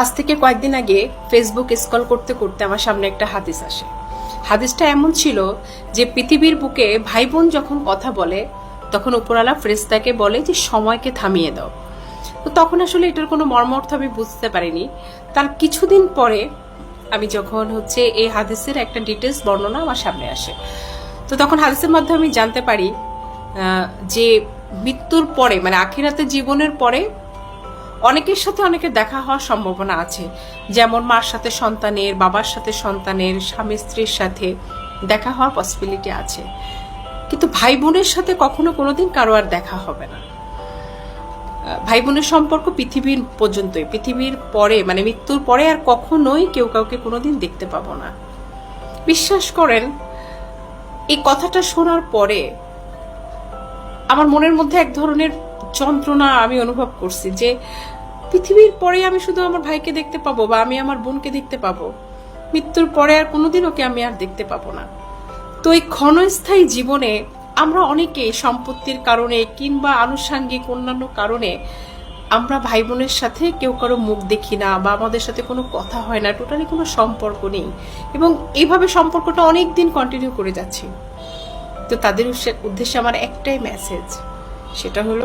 আজ থেকে কয়েকদিন আগে ফেসবুক স্ক্রল করতে করতে আমার সামনে একটা হাদিস আসে। হাদিসটা এমন ছিল যে পৃথিবীর বুকে ভাই বোন যখন কথা বলে তখন উপরওয়ালা ফেরেশতাকে বলে যে সময়কে থামিয়ে দাও। তো তখন আসলে এটার কোনো মর্মার্থ আমি বুঝতে পারিনি। তার কিছুদিন পরে আমি যখন এই হাদিসের একটা ডিটেলস বর্ণনা আমার সামনে আসে, তো তখন হাদিসের মাধ্যমে আমি জানতে পারি যে মৃত্যুর পরে মানে আখিরাতে জীবনের পরে অনেকের সাথে অনেকের দেখা হওয়ার সম্ভাবনা আছে। যেমন মার সাথে সন্তানের, বাবার সাথে সন্তানের, স্বামী স্ত্রীর সাথে দেখা হওয়ার পসিবিলিটি আছে, কিন্তু ভাই বোনের সাথে কখনো কোনোদিন কারো আর দেখা হবে না। ভাই বোনের সম্পর্ক পৃথিবীর পর্যন্তই, পৃথিবীর পরে মানে মৃত্যুর পরে আর কখনোই কেউ কাউকে কোনোদিন দেখতে পাবো না। বিশ্বাস করেন, এই কথাটা শোনার পরে আমার মনের মধ্যে এক ধরনের যন্ত্রণা আমি অনুভব করছি যে পৃথিবীর পরে আমি শুধু আমার ভাইকে দেখতে পাবো বা আমি আমার বোনকে দেখতে পাবো, মৃত্যুর পরে আর কোনোদিন ওকে আমি আর দেখতে পাবো না। তো এই ক্ষণস্থায়ী জীবনে আমরা অনেকে সম্পত্তির কারণে কিংবা আনুষাঙ্গিক অন্যান্য কারণে আমরা ভাই বোনের সাথে কেউ কারো মুখ দেখি না বা আমাদের সাথে কোনো কথা হয় না, টোটালি কোনো সম্পর্ক নেই, এবং এইভাবে সম্পর্কটা অনেক দিন কন্টিনিউ করে যাচ্ছি। তো তাদের উদ্দেশ্যে আমার একটাই মেসেজ, সেটা হলো